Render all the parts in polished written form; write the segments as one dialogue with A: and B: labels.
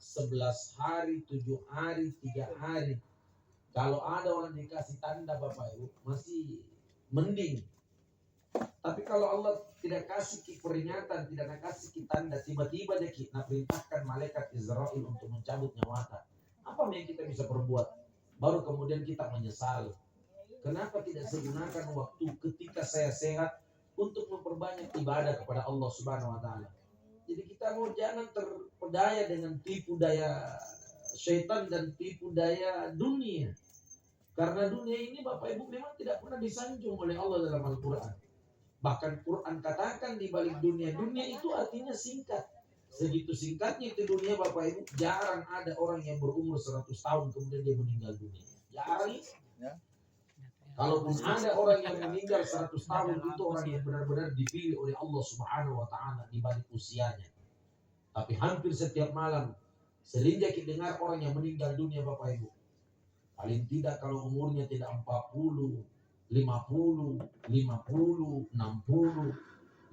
A: 11 hari, 7 hari, 3 hari. Kalau ada orang dikasih tanda Bapak Ibu, masih mending. Tapi kalau Allah tidak kasih peringatan, tidak kasih tanda, tiba-tiba dia perintahkan malaikat Israel untuk mencabut nyawa. Apa yang kita bisa perbuat? Baru kemudian kita menyesal. Kenapa tidak saya gunakan waktu ketika saya sehat untuk memperbanyak ibadah kepada Allah Subhanahu wa taala. Jadi kita mau jangan terpedaya dengan tipu daya syaitan dan tipu daya dunia. Karena dunia ini Bapak Ibu memang tidak pernah disanjung oleh Allah dalam Al-Quran. Bahkan Quran katakan di balik dunia itu artinya singkat. Segitu singkatnya itu dunia Bapak Ibu, jarang ada orang yang berumur 100 tahun kemudian dia meninggal dunia. Jarang. Ya. Kalaupun ada orang yang meninggal 100 tahun, itu orang yang benar-benar dipilih oleh Allah Subhanahu wa taala di balik usianya. Tapi hampir setiap malam sering kita dengar orang yang meninggal dunia Bapak Ibu. Paling tidak kalau umurnya tidak 40, 50, 60, 60,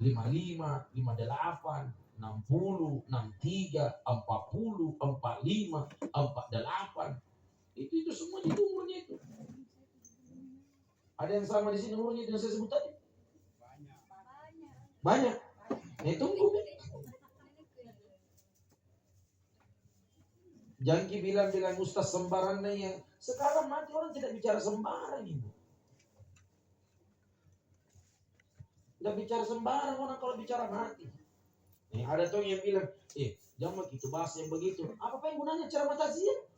A: 55, 58, 60, 63, 40, 45, 48. Itu semua itu umurnya itu. Ada yang sama di sini umurnya yang saya sebut tadi? Banyak. Tunggu. Jangki bilang ustaz sembarangan yang sekarang mati orang tidak bicara sembarang Ibu. Tidak bicara sembarang orang kalau bicara mati. Ada tuh yang bilang, jangan begitu bahas yang begitu. Apa yang gunanya ceramah takziah?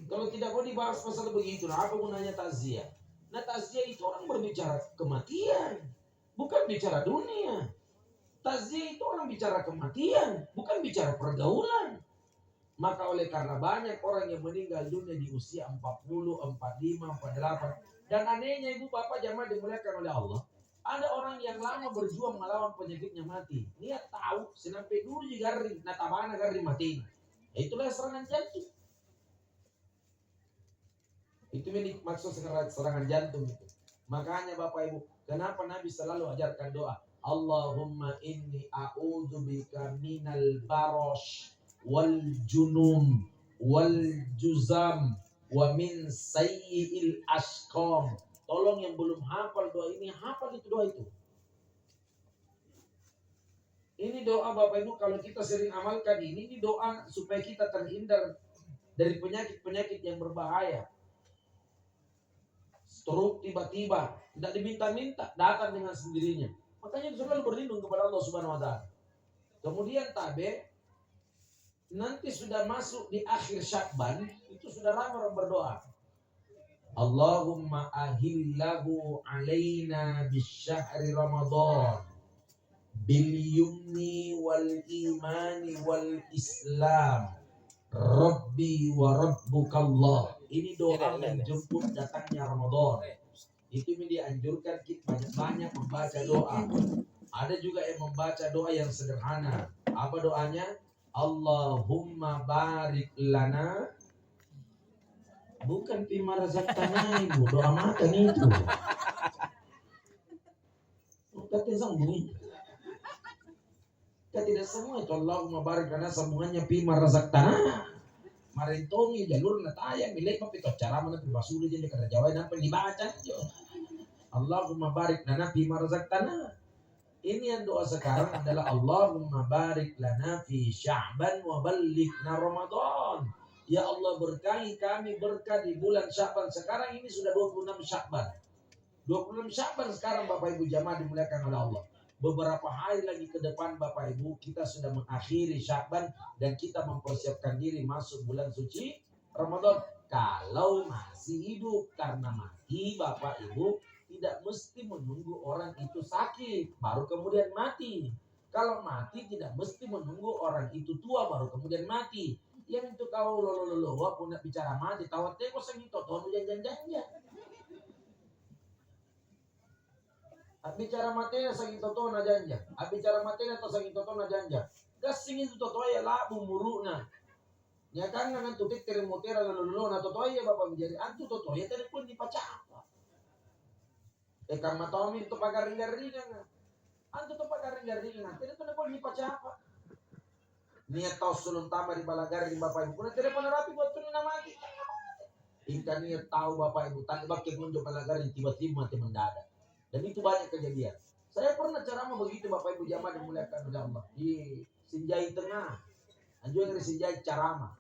A: Kalau tidak mau dibahas masalah begitu, apa gunanya takziah? Nah takziah itu orang berbicara kematian, bukan bicara dunia. Takziah itu orang bicara kematian, bukan bicara pergaulan. Maka oleh karena banyak orang yang meninggal dunia di usia 40, 45, 48. Dan anehnya Ibu Bapak jamaah dimuliakan oleh Allah. Ada orang yang lama berjuang melawan penyakitnya mati. Dia tahu, sampai dulu juga garing, natabana garing mati. Itulah serangan jantung. Itu yang maksud serangan jantung itu. Makanya Bapak Ibu, kenapa Nabi selalu ajarkan doa? Allahumma inni a'udzubika minal barosh wal junum wal juzam wa min sayyi'il ashqam. Tolong yang belum hafal doa ini, hafal itu doa itu. Ini doa Bapak Ibu kalau kita sering amalkan ini doa supaya kita terhindar dari penyakit-penyakit yang berbahaya. Stroke tiba-tiba, tidak diminta-minta, datang dengan sendirinya. Makanya selalu berlindung kepada Allah Subhanahu wa taala. Kemudian nanti sudah masuk di akhir Sya'ban, itu sudah ramai orang berdoa. Allahumma ahillahu alaina bisyahri Ramadan bil yumni wal imani wal islam Rabbi wa rabbukallah. Ini doa menjemput datangnya Ramadan. Itu yang dianjurkan kita banyak-banyak membaca doa. Ada juga yang membaca doa yang sederhana. Apa doanya? Allahumma barik lana. Bukan fima razaqtana Ibu, doa makan itu. Kita sambung. Kita tidak semua itu Allahumma barik lana sambungannya fima razaqtana. Marintongi jalur na tayang milay pa pito cara mo na pibasuli dyan kada jaway na panibaca nyo. Allahumma barik lana fima razaqtana. Ini yang doa sekarang adalah Allahumma barik lana fi Sya'ban wa ballighna Ramadan. Ya Allah berkahi kami berkah di bulan Sya'ban. Sekarang ini sudah 26 Sya'ban. 26 Sya'ban sekarang Bapak Ibu jamaah dimuliakan oleh Allah. Beberapa hari lagi ke depan Bapak Ibu kita sudah mengakhiri Sya'ban dan kita mempersiapkan diri masuk bulan suci Ramadan. Kalau masih hidup, karena mati Bapak Ibu tidak mesti menunggu orang itu sakit baru kemudian mati. Kalau mati tidak mesti menunggu orang itu tua baru kemudian mati. Yang itu kau lo aku nak bicara mati tawat teko sengito tono jangan-jangan. Bicara materi saging toto na janja. Bicara materi atau saging toto na janja. Gasing itu toto ya labu muruna. Ya kan dengan tutik termotera lolo na toto ya bapak menjadi antu toto ya telepon dipaca apa. Karena tomi itu pagaring-garingan. Antu to pagaring-garingan. Telepon dipaca apa. niat tahu sulung tama di balagari di bapak ibu. Kuna tidak pernah rapi buat tunina mati. Ingka niat tahu bapak ibu tadi bakai kunjung balagari tiba-tiba mati mendadak. Dan itu banyak kejadian. Saya pernah ceramah begitu bapak ibu jamaah dimuliakan oleh Allah di Sinjai Tengah. Anjuran dari Sinjai ceramah.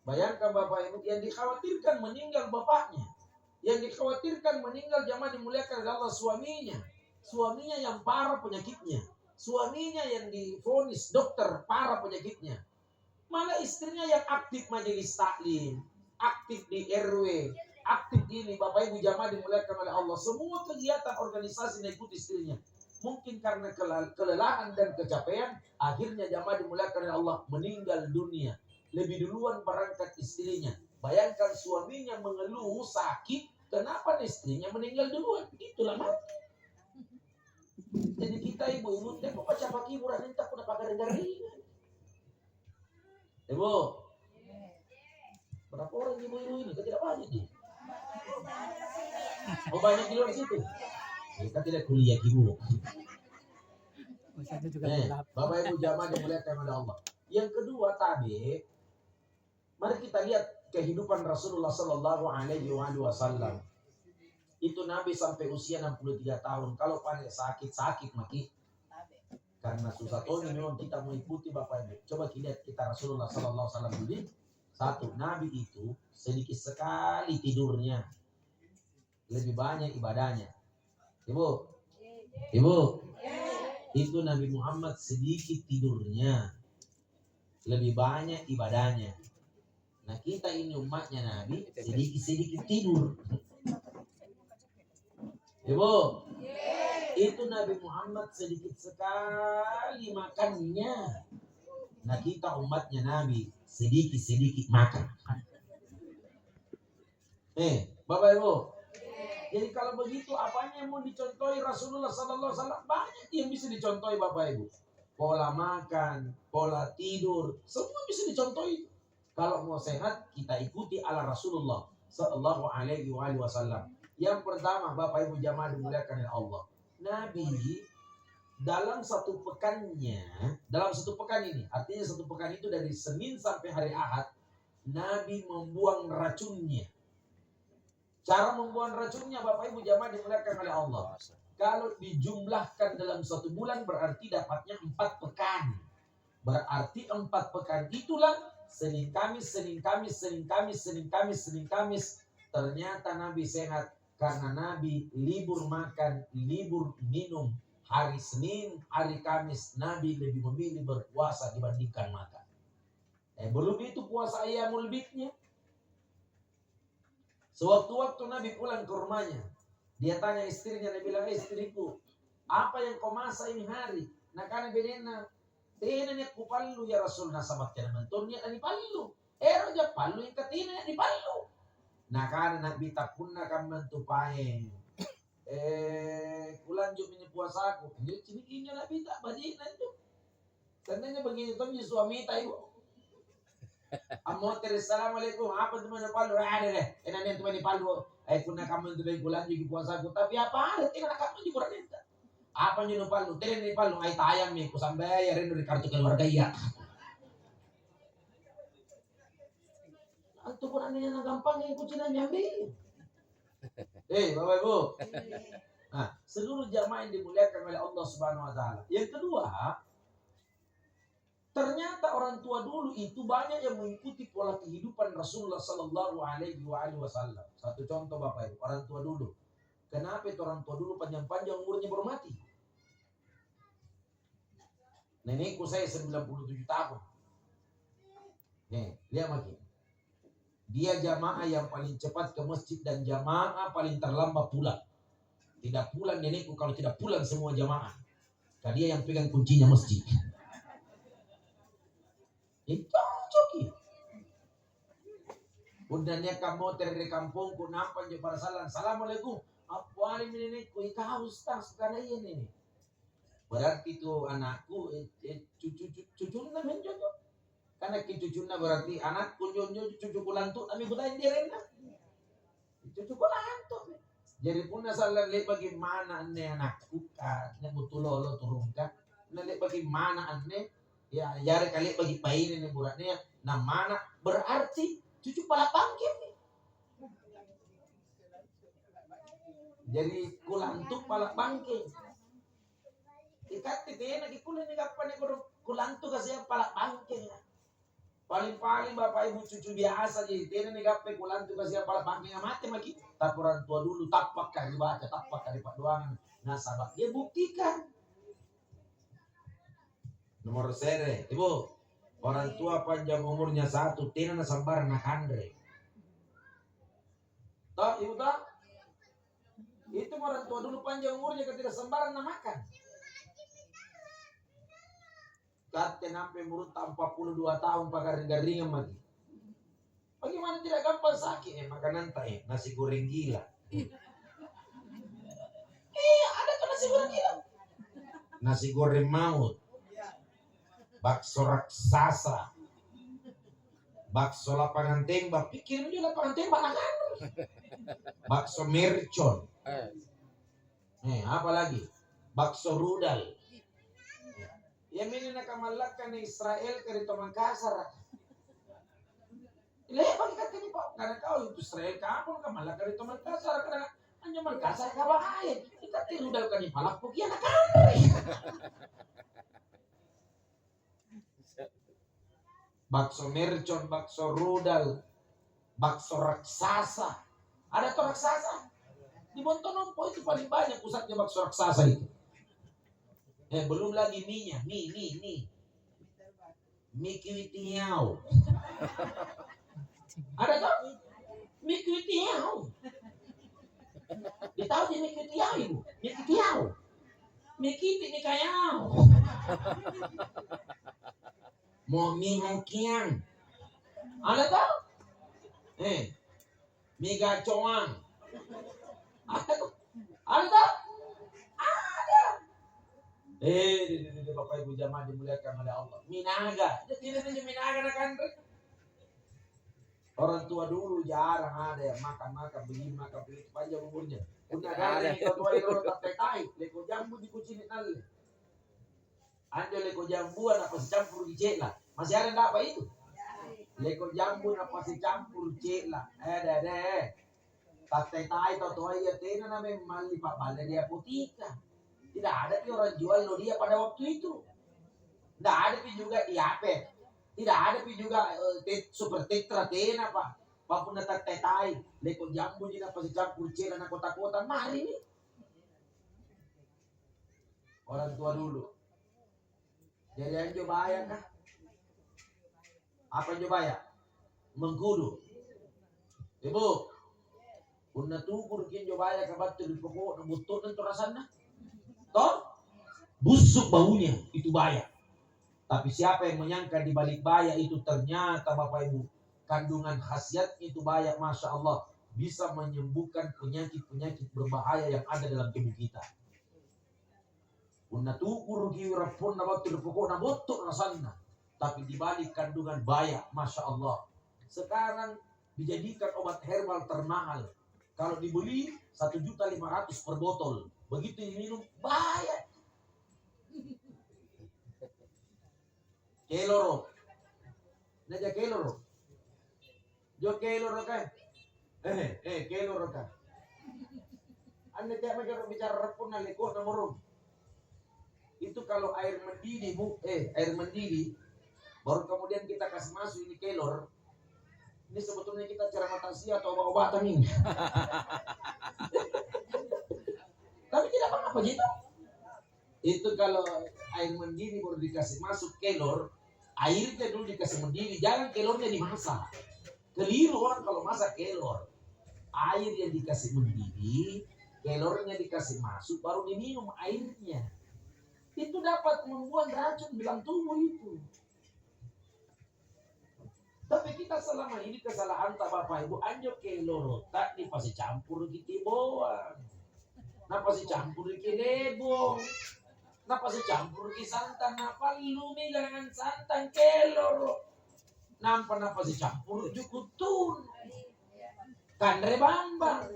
A: Bayangkan bapak ibu yang dikhawatirkan meninggal bapaknya. Yang dikhawatirkan meninggal jamaah dimuliakan oleh Allah suaminya. Suaminya yang parah penyakitnya. Suaminya yang divonis dokter parah penyakitnya. Malah istrinya yang aktif majelis taklim, aktif di RW, aktif di ini. Bapak ibu jamaah dimuliakan oleh Allah. Semua kegiatan organisasi mengikuti istrinya. Mungkin karena kelelahan dan kecapean, akhirnya jamaah dimuliakan oleh Allah meninggal dunia. Lebih duluan berangkat istrinya. Bayangkan suaminya mengeluh sakit, kenapa istrinya meninggal duluan? Itulah mati. Jadi kita ibu-ibu teh kok baca pagi murah ninta kuda pagar-garingan. Ibu. Berapa orang ibu-ibu ini? Kita tidak banyak nih. Oh banyak di luar situ. Kita tidak kuliah ibu. Bapak ibu jamaah dimuliakan oleh Allah. Yang kedua tadi, mari kita lihat kehidupan Rasulullah Sallallahu Alaihi Wasallam. Itu Nabi sampai usia 63 tahun. Kalau panik sakit mati. Karena susah ini memang kita mengikuti Bapak Ibu. Coba lihat kita Rasulullah Sallallahu Alaihi Wasallam dulu. Satu, Nabi itu sedikit sekali tidurnya. Lebih banyak ibadahnya. Ibu. Itu Nabi Muhammad sedikit tidurnya. Lebih banyak ibadahnya. Nah kita ini umatnya Nabi sedikit tidur. Ibu, itu Nabi Muhammad sedikit sekali makannya. Nah kita umatnya Nabi sedikit makan. Bapak Ibu. Jadi kalau begitu apanya yang mau dicontohi Rasulullah Sallallahu Alaihi Wasallam? Banyak yang bisa dicontohi Bapak Ibu. Pola makan, pola tidur, semua bisa dicontohi. Kalau mau sehat kita ikuti ala Rasulullah Sallallahu Alaihi Wasallam. Yang pertama, Bapak Ibu jamaah dimuliakan oleh Allah. Nabi dalam satu pekan ini, artinya satu pekan itu dari Senin sampai hari Ahad, Nabi membuang racunnya. Cara membuang racunnya, Bapak Ibu jamaah dimuliakan oleh Allah. Kalau dijumlahkan dalam satu bulan berarti dapatnya 4 pekan. Berarti 4 pekan itulah Senin Kamis. Ternyata Nabi sehat. Karena Nabi libur makan, libur minum. Hari Senin, hari Kamis, Nabi lebih memilih berpuasa dibandingkan makan. Belum itu puasa Ayyamul Bidnya. Sewaktu-waktu Nabi pulang ke rumahnya. Dia tanya istrinya, dia bilang, istriku, apa yang kau masak ini hari? Nah karena bedena, tenanya ku palu ya Rasul nasabat kena menturnya dan palu. Raja palu yang ketina di palu. Nah karena Nabi takpunna kaman tupain. Kulanjut ini puasaku. Jadi cinikinya Nabi tak badiin itu. Tandanya begini tuh suami tahu. Amoter assalamualaikum. Apa teman palu? Ada deh. Enak teman di palu. Kuna kaman tuh kulanjut di puasaku. Tapi apa ada? Tinggal kamu di kurang itu. Apa nyu palu? Teren di palu. Ay tayang nih. Kusambai ya rindu di kartu keluarga ya. Itu pun anehnya gampang yang kucina nyambi. Bapak Ibu. Nah, seluruh jamaah yang dimuliakan oleh Allah Subhanahu Wa Taala. Yang kedua, ternyata orang tua dulu itu banyak yang mengikuti pola kehidupan Rasulullah Sallallahu Alaihi Wasallam. Satu contoh Bapak Ibu, orang tua dulu. Kenapa itu orang tua dulu panjang-panjang umurnya baru mati? Nenekku saya 97 tahun. Lihat makin. Dia jamaah yang paling cepat ke masjid dan jamaah paling terlambat pulang. Tidak pulang nenekku kalau tidak pulang semua jamaah. Karena dia yang pegang kuncinya masjid. Itu coki. Udahnya kamu dari kampungku nampak je parasalan. Assalamualaikum. Apa ini nenekku? Ika ustaz karena ini. Berarti itu anakku cucu namanya jodoh. Karena cucunya berarti anak cucu kulantuk kami budain dia rena. Cucu kulantuk. Jadi pun asal lihat bagaimana aneh anakku kan, yang betul lo turunkan. Lihat bagaimana aneh Ya, jari kali bagi paine nih buratnya namana berarti cucu pala pangkit nih. Jadi kulantuk pala pangkit. Ikat titena kipulin nih kapan nih kulantuk kasih pala pangkit. Paling-paling bapak ibu cucu biasa jadi tena nih kapan kulantuk kasih pala pangkit mati maki. Tapi orang tua dulu tapak kali baca, tapak kali paduangan. Nah sahabat dia buktikan. Nomor sere, ibu, orang tua panjang umurnya 1, tina na sambar na kandre. Toh, ibu toh? Itu orang tua dulu panjang umurnya ketika sembaran na makan. Kate sampai murut 42 tahun pakai ringan lagi. Bagaimana tidak gampang sakit makanan tay nasi goreng gila. Ada tuh nasi goreng gila. Nasi goreng maut. Bakso raksasa, bakso lapangan tembak, pikirin juga lapangan tembak kan? Bakso mercon, apa lagi? Bakso rudal. Yang ini nak malakan Israel ke Tomang Kasar. Lepas kata ni pak, karena kau itu Israel kamu nak malakan di Tomang Kasar karena hanya Mangkasar kabahaya. Kita rudal kan ni palak pukian nak bakso mercon, bakso rudal, bakso raksasa. Ada tuh raksasa? Di Montonompo itu paling banyak pusatnya bakso raksasa itu. Belum lagi mie-nya, mie. Mie kiwitiau. Ada tuh? Mie kiwitiau. Ditahu di mie kiwitiau ibu? Mie kiwitiau. Mie kiwiti ni kayau. Mau mie hokian. Ada tau? Mie gacoan. Ada tau? Ada. Bapak ibu jamaah dimuliakan oleh Allah. Minaga. Tidak punya minaga nak kan? Orang tua dulu jarang ada yang makan begini panjang umurnya. Punya ada yang tua itu tak tai, leko jambu dikucinin nalle. Ada leko jambu apa campur di cela. Masih ada enggak apa itu? Leko jambu apa campur cela. Ada. Tai tua ya tena namanya mali pak balik dia putika. Tidak ada pi orang jual lo dia pada waktu itu. Tidak ada pi juga di HP. Tidak ada pi juga super tetra tena pak. Papun datang tai leko jambu dia apa campur cela na kota-kota mali ni. Orang tua dulu. Jadi anjo bayar kah? Apa anjo bayar? Mengkudu. Ibu, unna tukur kin anjo bayar kabat di pokok nembutut nanti rasanya. Toh, busuk baunya itu bayar. Tapi siapa yang menyangka di balik bayar itu ternyata Bapak Ibu kandungan khasiat itu bayar, masya Allah bisa menyembuhkan penyakit-penyakit berbahaya yang ada dalam tubuh kita. Unna tukur ki rapun na waktu pokok na botok rasanya, tapi dibalik kandungan banyak, masya Allah. Sekarang dijadikan obat herbal termahal. Kalau dibeli 1.500.000 per botol, begitu diminum banyak. Keloro, naja keloro, jo keloro kan? Keloro kan? Anda tidak macam bicara rapun na lekot na morong. Itu kalau air mendidih air mendidih baru kemudian kita kasih masuk ini kelor. Ini sebetulnya kita cara matasi atau obat-obatan ini. Tapi tidak apa-apa gitu. Itu kalau air mendidih baru dikasih masuk kelor, airnya dulu dikasih mendidih, jangan kelornya dimasak. Keliru orang kalau masak kelor. Air yang dikasih mendidih, kelornya dikasih masuk baru diminum airnya. Itu dapat membuat racun dalam tubuh itu. Tapi kita selama ini kesalahan tak Bapak Ibu anjo keloro tak dipasi campur gitu boang. Napa si campur di lebong. Napa si campur di santan, napa lumi dengan santan keloro. Napa si campur jukutun. Kandre bambang.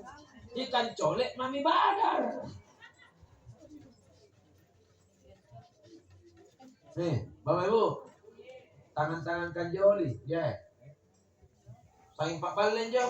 A: Ikan colek mami badar. Nih, Bapak Ibu, tangan-tangan kanjoli, ya. Saing Pak Balen, Jo.